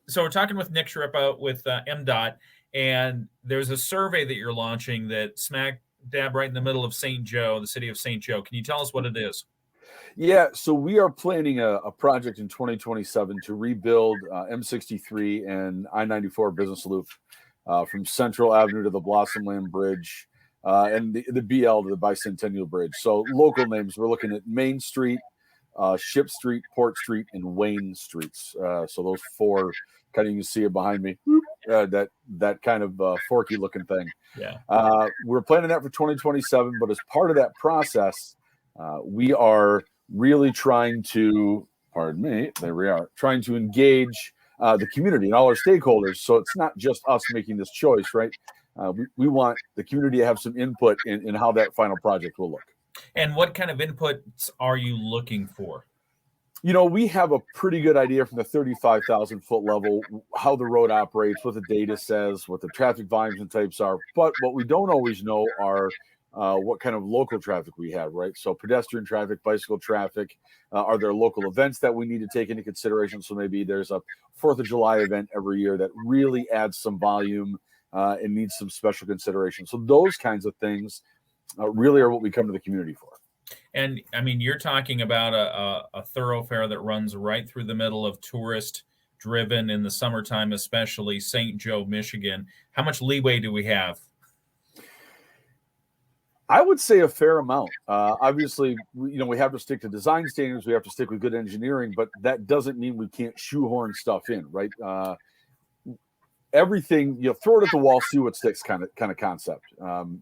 So we're talking with Nick Shrippa with MDOT, and there's a survey that you're launching that smack dab right in the middle of St. Joe, the city of St. Joe. Can you tell us what it is? Yeah, so we are planning a project in 2027 to rebuild M63 and I-94 Business Loop from Central Avenue to the Blossom Land Bridge and the BL to the Bicentennial Bridge. So local names, we're looking at Main Street, Ship Street, Port Street, and Wayne Streets. So those four, kind of you can see it behind me, that kind of forky looking thing. Yeah. We're planning that for 2027, but as part of that process, we are really trying to, trying to engage the community and all our stakeholders. So it's not just us making this choice, right? We want the community to have some input in how that final project will look. And what kind of inputs are you looking for? You know, we have a pretty good idea from the 35,000 foot level, how the road operates, what the data says, what the traffic volumes and types are. But what we don't always know are what kind of local traffic we have, right? So pedestrian traffic, bicycle traffic, are there local events that we need to take into consideration? So maybe there's a 4th of July event every year that really adds some volume and needs some special consideration. So those kinds of things really are what we come to the community for. And I mean, you're talking about a thoroughfare that runs right through the middle of tourist driven in the summertime, especially St. Joe, Michigan. How much leeway do we have? I would say a fair amount. Obviously, we have to stick to design standards. We have to stick with good engineering, but that doesn't mean we can't shoehorn stuff in, right? Everything, throw it at the wall, see what sticks kind of concept.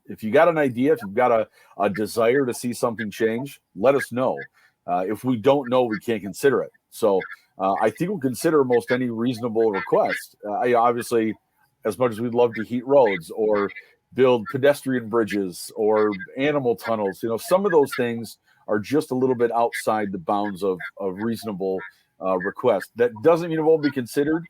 If you got an idea, if you've got a desire to see something change, let us know. If we don't know, we can't consider it. So I think we'll consider most any reasonable request. Obviously, as much as we'd love to heat roads or build pedestrian bridges or animal tunnels, some of those things are just a little bit outside the bounds of reasonable request. That doesn't mean it won't be considered.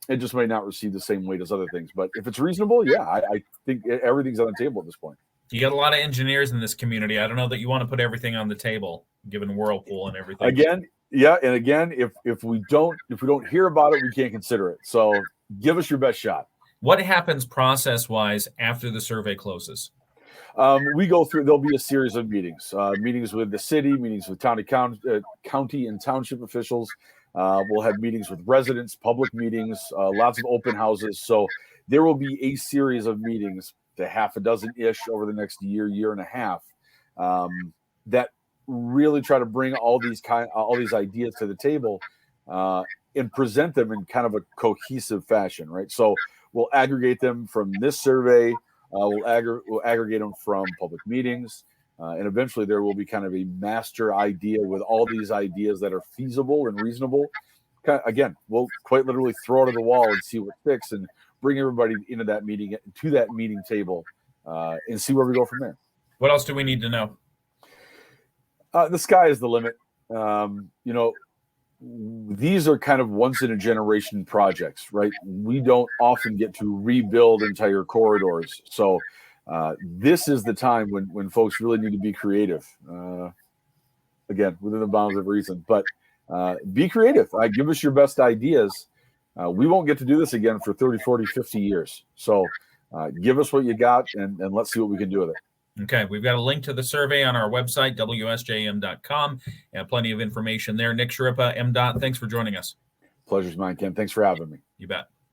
It just may not receive the same weight as other things. But if it's reasonable, yeah, I think everything's on the table at this point. You got a lot of engineers in this community. I don't know that you want to put everything on the table, given Whirlpool and everything. Again, if we don't hear about it, we can't consider it. So give us your best shot. What happens process-wise after the survey closes? We go through. There'll be a series of meetings. Meetings with the city, meetings with county and township officials. We'll have meetings with residents, public meetings, lots of open houses. So there will be a series of meetings, to half a dozen-ish over the next year and a half, that really try to bring all these ideas to the table and present them in kind of a cohesive fashion, right? So we'll aggregate them from this survey. We'll aggregate them from public meetings. And eventually there will be kind of a master idea with all these ideas that are feasible and reasonable. Again, we'll quite literally throw it at the wall and see what sticks and bring everybody into that meeting, to that meeting table, and see where we go from there. What else do we need to know? The sky is the limit. These are kind of once in a generation projects, right? We don't often get to rebuild entire corridors. So this is the time when folks really need to be creative. Again, within the bounds of reason, but be creative. Give us your best ideas. We won't get to do this again for 30, 40, 50 years. So give us what you got and let's see what we can do with it. Okay, we've got a link to the survey on our website, WSJM.com, and plenty of information there. Nick Shrippa, MDOT, thanks for joining us. Pleasure's mine, Ken. Thanks for having me. You bet.